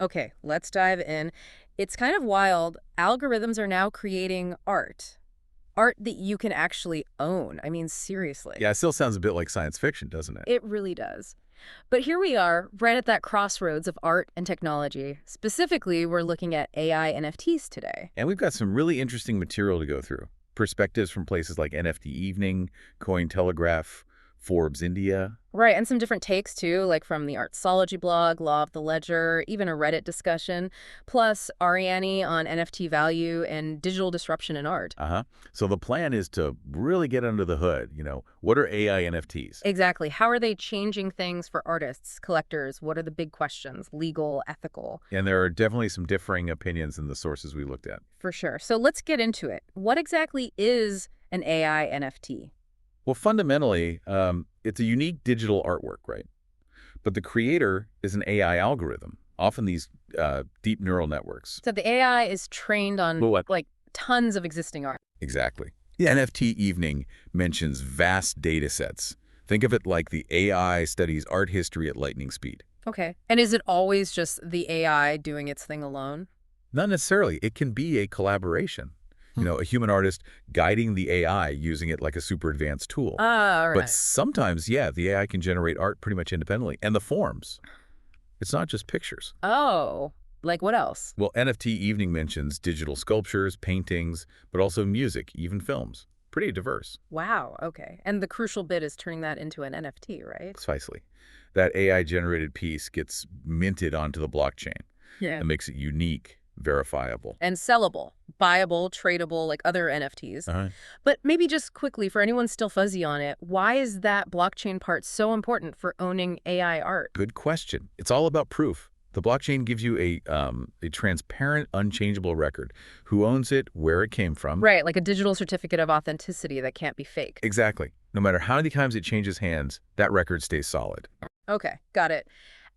Okay, let's dive in. It's kind of wild. Algorithms are now creating art. Art that you can actually own. I mean, seriously. Yeah, it still sounds a bit like science fiction, doesn't it? It really does. But here we are, right at that crossroads of art and technology. Specifically, we're looking at AI NFTs today. And we've got some really interesting material to go through. Perspectives from places like NFT Evening, Cointelegraph, Forbes India. Right, and some different takes too, like from the Artsology blog, Law of the Ledger, even a Reddit discussion, plus Arianee on NFT value and digital disruption in art. Uh-huh. So the plan is to really get under the hood. What are AI NFTs? Exactly. How are they changing things for artists, collectors? What are the big questions? Legal, ethical? And there are definitely some differing opinions in the sources we looked at. For sure. So let's get into it. What exactly is an AI NFT? Well, fundamentally, it's a unique digital artwork, right? But the creator is an AI algorithm, often these deep neural networks. So the AI is trained on Well, what? like tons of existing art. Exactly. The NFT Evening mentions vast data sets. Think of it like the AI studies art history at lightning speed. Okay. And is it always just the AI doing its thing alone? Not necessarily. It can be a collaboration. A human artist guiding the AI using it like a super advanced tool. Ah, all But right. sometimes, yeah, the AI can generate art pretty much independently. And the forms. It's not just pictures. Oh, like what else? Well, NFT Evening mentions digital sculptures, paintings, but also music, even films. Pretty diverse. Wow, okay. And the crucial bit is turning that into an NFT, right? Precisely. That AI-generated piece gets minted onto the blockchain. Yeah. That makes it unique, verifiable. And sellable, buyable, tradable, like other NFTs. Uh-huh. But maybe just quickly, for anyone still fuzzy on it, why is that blockchain part so important for owning AI art? Good question. It's all about proof. The blockchain gives you a transparent, unchangeable record. Who owns it, where it came from. Right, like a digital certificate of authenticity that can't be fake. Exactly. No matter how many times it changes hands, that record stays solid. Okay, got it.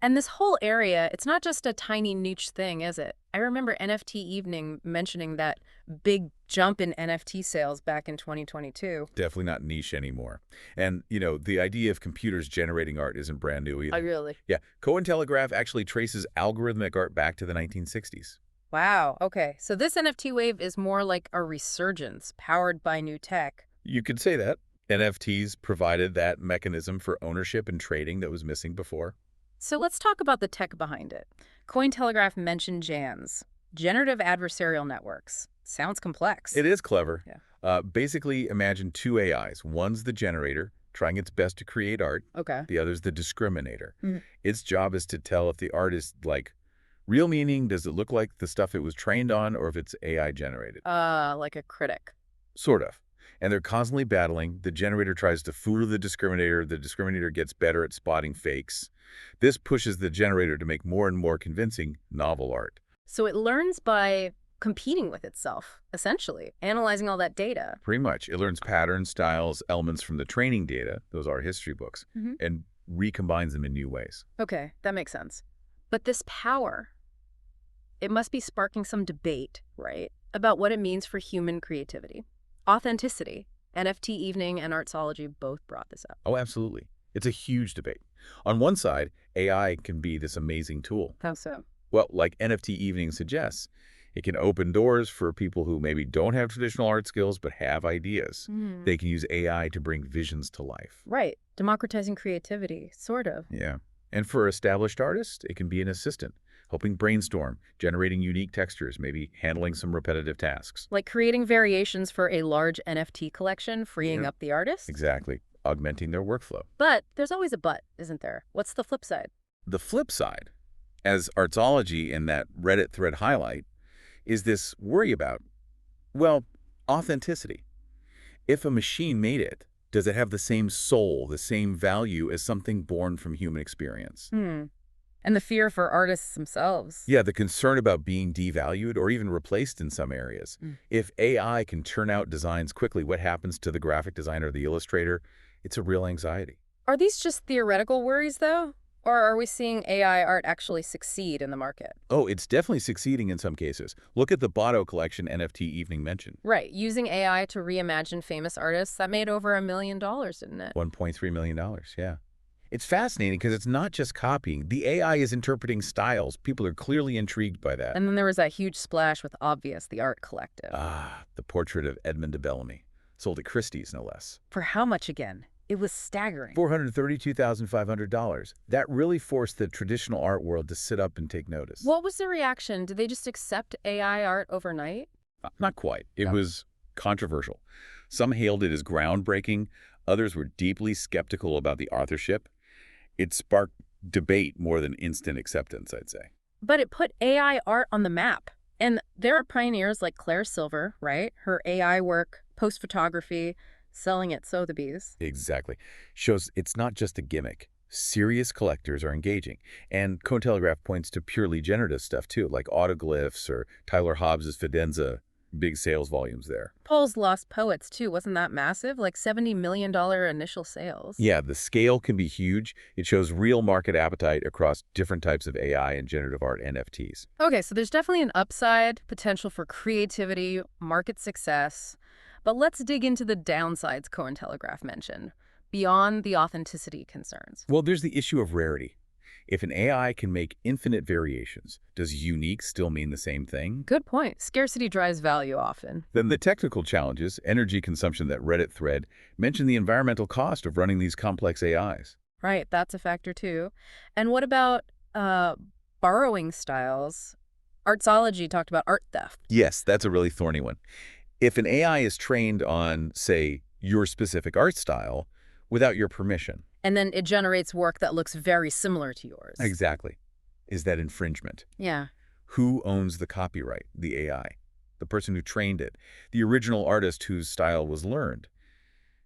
And this whole area, it's not just a tiny niche thing, is it? I remember NFT Evening mentioning that big jump in NFT sales back in 2022. Definitely not niche anymore. And, the idea of computers generating art isn't brand new Oh, either. really? Yeah, Cointelegraph actually traces algorithmic art back to the 1960s. Wow, okay. So this NFT wave is more like a resurgence powered by new tech. You could say that. NFTs provided that mechanism for ownership and trading that was missing before. So let's talk about the tech behind it. Cointelegraph mentioned GANs, generative adversarial networks. Sounds complex. It is clever. Yeah. Basically, imagine two AIs. One's the generator, trying its best to create art. Okay. The other's the discriminator. Mhm. Its job is to tell if the art is, like, real meaning, does it look like the stuff it was trained on, or if it's AI generated. Like a critic. Sort of. And they're constantly battling. The generator tries to fool the discriminator gets better at spotting fakes. This pushes the generator to make more and more convincing novel art. So it learns by competing with itself, essentially, analyzing all that data. Pretty much. It learns patterns, styles, elements from the training data, those are history books, Mhm. and recombines them in new ways. Okay, that makes sense. But this power, it must be sparking some debate, right, about what it means for human creativity. Authenticity. NFT Evening and Artsology both brought this up. Oh, absolutely. It's a huge debate. On one side, AI can be this amazing tool. How so? Well, like NFT Evening suggests, it can open doors for people who maybe don't have traditional art skills but have ideas. Mm. They can use AI to bring visions to life. Right. Democratizing creativity, sort of. Yeah. And for established artists, it can be an assistant, helping brainstorm, generating unique textures, maybe handling some repetitive tasks. Like creating variations for a large NFT collection, freeing Yeah. up the artist. Exactly. Augmenting their workflow. But there's always a but, isn't there? What's the flip side? The flip side, as Artsology in that Reddit thread highlight, is this worry about, well, authenticity. If a machine made it, does it have the same soul, the same value as something born from human experience? And the fear for artists themselves. Yeah, the concern about being devalued or even replaced in some areas. If AI can turn out designs quickly, what happens to the graphic designer or the illustrator? It's a real anxiety. Are these just theoretical worries, though? Or are we seeing AI art actually succeed in the market? Oh, it's definitely succeeding in some cases. Look at the Botto collection NFT Evening mentioned. Right, using AI to reimagine famous artists, that made over $1 million, didn't it? $1.3 million, yeah. It's fascinating because it's not just copying. The AI is interpreting styles. People are clearly intrigued by that. And then there was that huge splash with Obvious, the art collective. Ah, the portrait of Edmund de Bellamy. Sold at Christie's, no less. For how much again? It was staggering. $432,500. That really forced the traditional art world to sit up and take notice. What was the reaction? Did they just accept AI art overnight? Not quite. It No. was controversial. Some hailed it as groundbreaking. Others were deeply skeptical about the authorship. It sparked debate more than instant acceptance, I'd say. But it put AI art on the map. And there are pioneers like Claire Silver, right? Her AI work, post-photography, selling at Sotheby's. Exactly. Shows it's not just a gimmick. Serious collectors are engaging. And Cointelegraph points to purely generative stuff, too, like autoglyphs or Tyler Hobbs's Fidenza. Big sales volumes there. Paul's Lost Poets, too. Wasn't that massive? Like $70 million initial sales. Yeah, the scale can be huge. It shows real market appetite across different types of AI and generative art NFTs. Okay, so there's definitely an upside, potential for creativity, market success. But let's dig into the downsides Cointelegraph mentioned, beyond the authenticity concerns. Well, there's the issue of rarity. If an AI can make infinite variations, does unique still mean the same thing? Good point. Scarcity drives value often. Then the technical challenges, energy consumption, that Reddit thread mentioned the environmental cost of running these complex AIs. Right, that's a factor too. And what about borrowing styles? Artsology talked about art theft. Yes, that's a really thorny one. If an AI is trained on, say, your specific art style without your permission. And then it generates work that looks very similar to yours. Exactly. Is that infringement? Yeah. Who owns the copyright? The AI. The person who trained it. The original artist whose style was learned.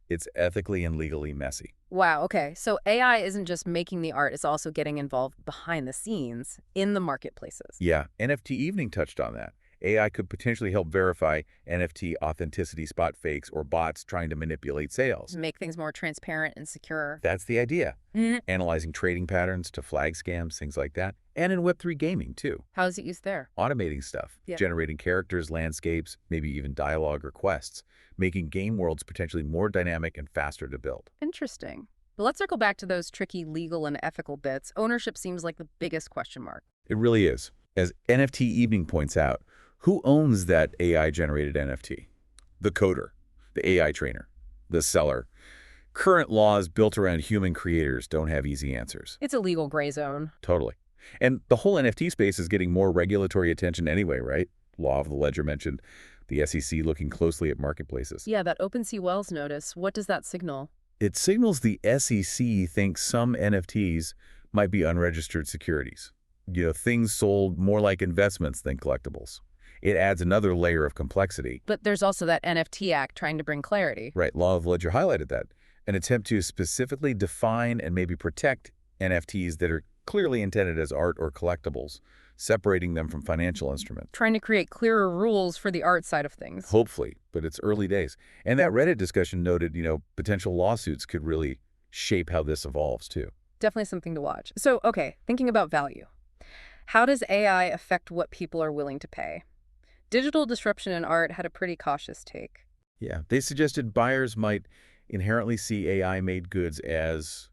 It's ethically and legally messy. Wow, okay. So AI isn't just making the art, it's also getting involved behind the scenes in the marketplaces. Yeah, NFT Evening touched on that. AI could potentially help verify NFT authenticity spot fakes or bots trying to manipulate sales. To make things more transparent and secure. That's the idea. Mhm. Analyzing trading patterns to flag scams, things like that. And in Web3 gaming, too. How is it used there? Automating stuff, Yeah. generating characters, landscapes, maybe even dialogue or quests, making game worlds potentially more dynamic and faster to build. Interesting. But let's circle back to those tricky legal and ethical bits. Ownership seems like the biggest question mark. It really is. As NFT Evening points out, who owns that AI-generated NFT? The coder, the AI trainer, the seller. Current laws built around human creators don't have easy answers. It's a legal gray zone. Totally. And the whole NFT space is getting more regulatory attention anyway, right? Law of the Ledger mentioned, the SEC looking closely at marketplaces. Yeah, that OpenSea Wells notice, what does that signal? It signals the SEC thinks some NFTs might be unregistered securities. Things sold more like investments than collectibles. It adds another layer of complexity. But there's also that NFT Act trying to bring clarity. Right, Law of the Ledger highlighted that. An attempt to specifically define and maybe protect NFTs that are clearly intended as art or collectibles, separating them from financial instruments. Trying to create clearer rules for the art side of things. Hopefully, but it's early days. And that Reddit discussion noted, potential lawsuits could really shape how this evolves too. Definitely something to watch. So, okay, thinking about value. How does AI affect what people are willing to pay? Digital Disruption in Art had a pretty cautious take. Yeah, they suggested buyers might inherently see AI-made goods as,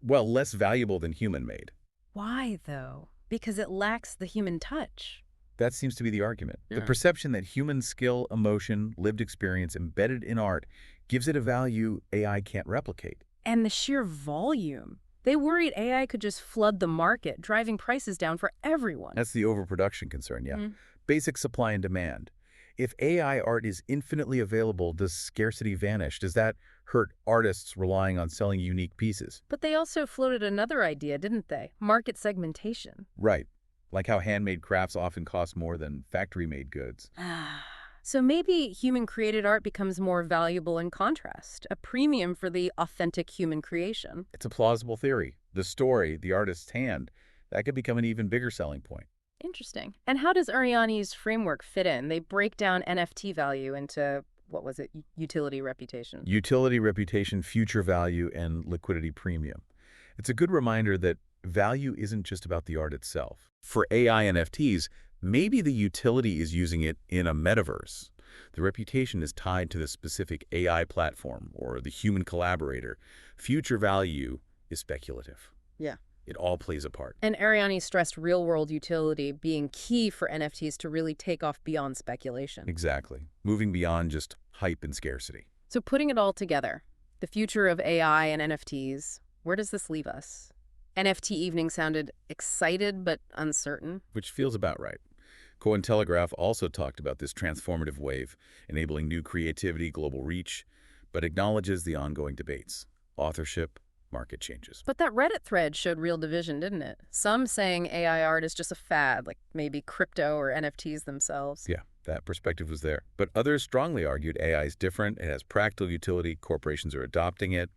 well, less valuable than human-made. Why, though? Because it lacks the human touch. That seems to be the argument. The Yeah. perception that human skill, emotion, lived experience embedded in art gives it a value AI can't replicate. And the sheer volume. They worried AI could just flood the market, driving prices down for everyone. That's the overproduction concern, yeah. Mhm. Basic supply and demand. If AI art is infinitely available, does scarcity vanish? Does that hurt artists relying on selling unique pieces? But they also floated another idea, didn't they? Market segmentation. Right. Like how handmade crafts often cost more than factory-made goods. So maybe human-created art becomes more valuable in contrast, a premium for the authentic human creation. It's a plausible theory. The story, the artist's hand, that could become an even bigger selling point. Interesting. And how does Arianee's framework fit in? They break down NFT value into, what was it, utility, reputation. Utility, reputation, future value, and liquidity premium. It's a good reminder that value isn't just about the art itself. For AI NFTs, maybe the utility is using it in a metaverse. The reputation is tied to the specific AI platform or the human collaborator. Future value is speculative. Yeah. It all plays a part. And Arianee stressed real-world utility being key for NFTs to really take off beyond speculation. Exactly. Moving beyond just hype and scarcity. So putting it all together, the future of AI and NFTs, where does this leave us? NFT Evening sounded excited but uncertain. Which feels about right. Cointelegraph also talked about this transformative wave, enabling new creativity, global reach, but acknowledges the ongoing debates. Authorship, market changes. But that Reddit thread showed real division, didn't it? Some saying AI art is just a fad, like maybe crypto or NFTs themselves. Yeah, that perspective was there. But others strongly argued AI is different. It has practical utility. Corporations are adopting it.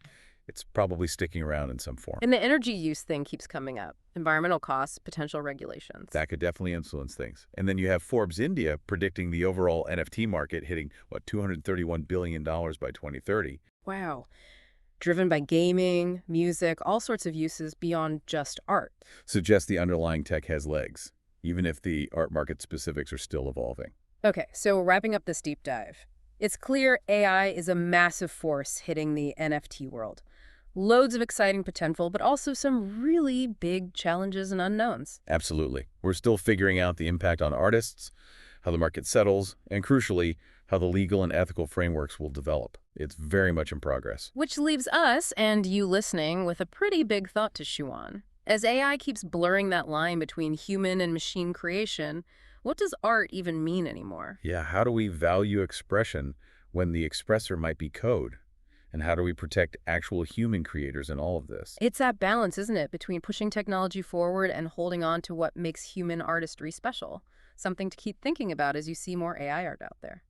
It's probably sticking around in some form. And the energy use thing keeps coming up. Environmental costs, potential regulations. That could definitely influence things. And then you have Forbes India predicting the overall NFT market hitting, what, $231 billion by 2030. Wow. Driven by gaming, music, all sorts of uses beyond just art. Suggests the underlying tech has legs, even if the art market specifics are still evolving. Okay, so wrapping up this deep dive. It's clear AI is a massive force hitting the NFT world. Loads of exciting potential, but also some really big challenges and unknowns. Absolutely. We're still figuring out the impact on artists, how the market settles, and crucially, how the legal and ethical frameworks will develop. It's very much in progress. Which leaves us, and you listening, with a pretty big thought to chew on. As AI keeps blurring that line between human and machine creation, what does art even mean anymore? Yeah, how do we value expression when the expressor might be code? And how do we protect actual human creators in all of this? It's that balance, isn't it, between pushing technology forward and holding on to what makes human artistry special. Something to keep thinking about as you see more AI art out there.